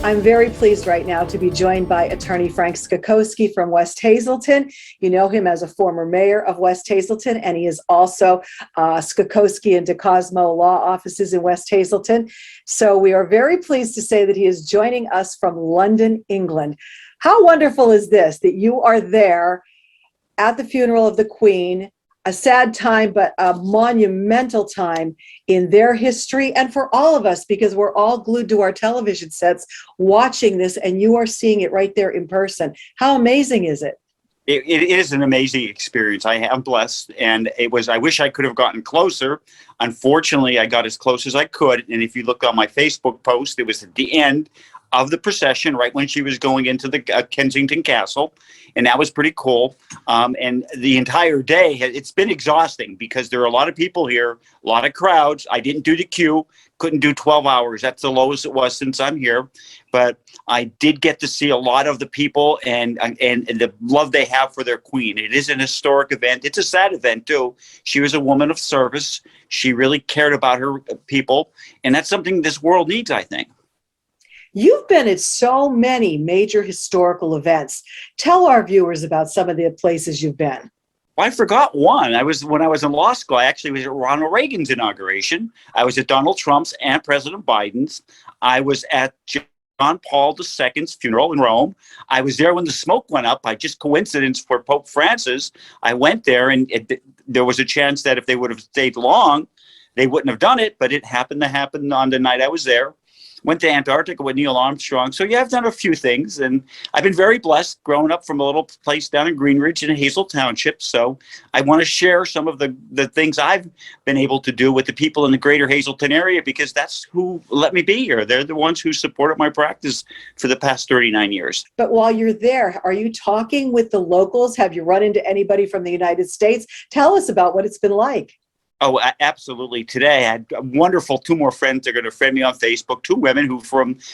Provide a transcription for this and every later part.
I'm very pleased right now to be joined by attorney Frank Skakowski from West Hazelton. You know him as a former mayor of West Hazelton, and he is also Skakowski and DeCosmo law offices in West Hazelton. So we are very pleased to say that he is joining us from London, England. How wonderful is this, that you are there at the funeral of the Queen, a sad time, but a monumental time in their history and for all of us, because we're all glued to our television sets watching this, and you are seeing it right there in person. How amazing is it? It is an amazing experience. I am blessed, and I wish I could have gotten closer. Unfortunately, I got as close as I could. And if you look on my Facebook post, it was at the end of the procession, right when she was going into the Kensington Castle. And that was pretty cool. And the entire day, it's been exhausting because there are a lot of people here, a lot of crowds. I didn't do the queue, couldn't do 12 hours. That's the lowest it was since I'm here. But I did get to see a lot of the people and the love they have for their queen. It is an historic event. It's a sad event, too. She was a woman of service. She really cared about her people. And that's something this world needs, I think. You've been at so many major historical events. Tell our viewers about some of the places you've been. Well, I forgot one. When I was in law school, I actually was at Ronald Reagan's inauguration. I was at Donald Trump's and President Biden's. I was at John Paul II's funeral in Rome. I was there when the smoke went up by just coincidence for Pope Francis. I went there, and there was a chance that if they would have stayed long, they wouldn't have done it, but it happened to happen on the night I was there. Went to Antarctica with Neil Armstrong. So yeah, I've done a few things, and I've been very blessed growing up from a little place down in Greenridge in Hazel Township. So I want to share some of the things I've been able to do with the people in the greater Hazelton area, because that's who let me be here. They're the ones who supported my practice for the past 39 years. But while you're there, are you talking with the locals? Have you run into anybody from the United States? Tell us about what it's been like. Oh, absolutely. Today, I had wonderful two more friends. They're going to friend me on Facebook, two women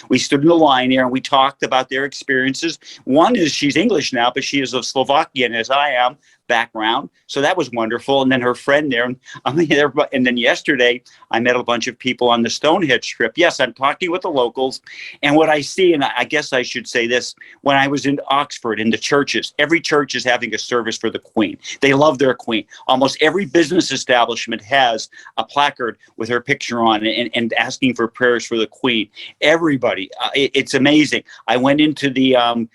we stood in the line there and we talked about their experiences. One is, she's English now, but she is of Slovakian, as I am, background. So that was wonderful. And then her friend there. And then yesterday, I met a bunch of people on the Stonehenge trip. Yes, I'm talking with the locals. And what I see, and I guess I should say this, when I was in Oxford, in the churches, every church is having a service for the Queen. They love their Queen. Almost every business establishment has a placard with her picture on it and asking for prayers for the Queen. Everybody, it's amazing. I went into the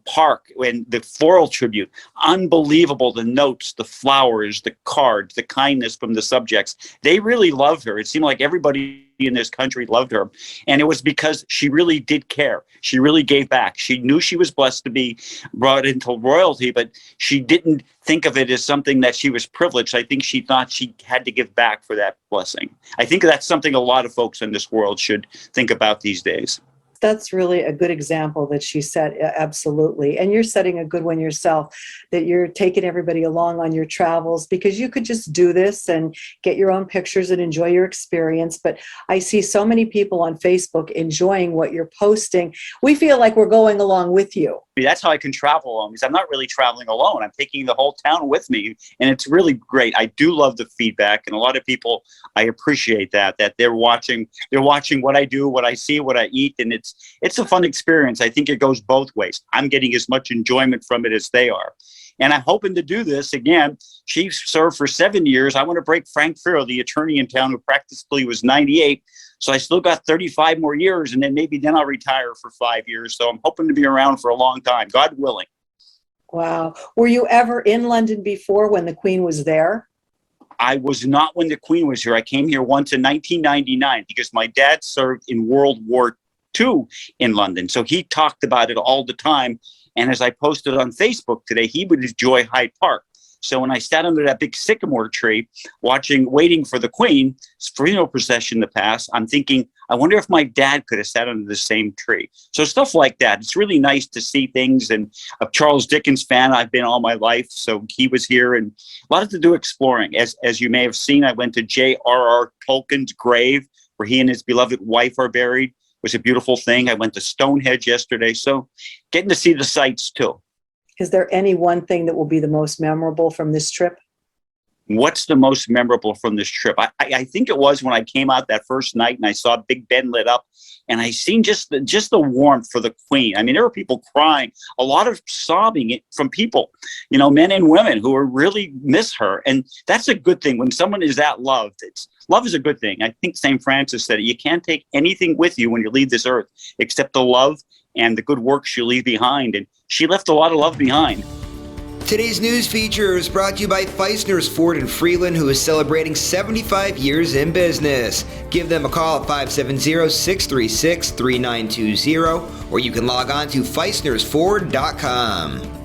park when the floral tribute, unbelievable, the notes, the flowers, the cards, the kindness from the subjects. They really loved her. It seemed like everybody in this country loved her. And it was because she really did care. She really gave back. She knew she was blessed to be brought into royalty, but she didn't think of it as something that she was privileged. I think she thought she had to give back for that blessing. I think that's something a lot of folks in this world should think about these days. That's really a good example that she set. Absolutely. And you're setting a good one yourself, that you're taking everybody along on your travels, because you could just do this and get your own pictures and enjoy your experience. But I see so many people on Facebook enjoying what you're posting. We feel like we're going along with you. That's how I can travel alone, because I'm not really traveling alone. I'm taking the whole town with me, and it's really great. I do love the feedback, and a lot of people, I appreciate that they're watching what I do, what I see, what I eat, and it's a fun experience. I think it goes both ways. I'm getting as much enjoyment from it as they are. And I'm hoping to do this again. She served for 7 years. I want to break Frank Farrell, the attorney in town who practically was 98. So I still got 35 more years, and then I'll retire for 5 years. So I'm hoping to be around for a long time, God willing. Wow. Were you ever in London before when the Queen was there? I was not when the Queen was here. I came here once in 1999 because my dad served in World War II in London. So he talked about it all the time. And as I posted on Facebook today, he would enjoy Hyde Park. So when I sat under that big sycamore tree, waiting for the Queen's funeral procession to pass, I'm thinking, I wonder if my dad could have sat under the same tree. So stuff like that. It's really nice to see things. And a Charles Dickens fan I've been all my life. So he was here, and a lot to do exploring. As you may have seen, I went to J.R.R. Tolkien's grave, where he and his beloved wife are buried. It was a beautiful thing. I went to Stonehenge yesterday. So getting to see the sights too. Is there any one thing that will be the most memorable from this trip? what's the most memorable from this trip? I think it was when I came out that first night and I saw Big Ben lit up, and I seen just the warmth for the Queen. I mean, there were people crying, a lot of sobbing from people, men and women who really miss her. And that's a good thing when someone is that loved. Love is a good thing. I think St. Francis said it. You can't take anything with you when you leave this earth except the love and the good works you leave behind. And she left a lot of love behind. Today's news feature is brought to you by Feisner's Ford in Freeland, who is celebrating 75 years in business. Give them a call at 570-636-3920, or you can log on to feisnersford.com.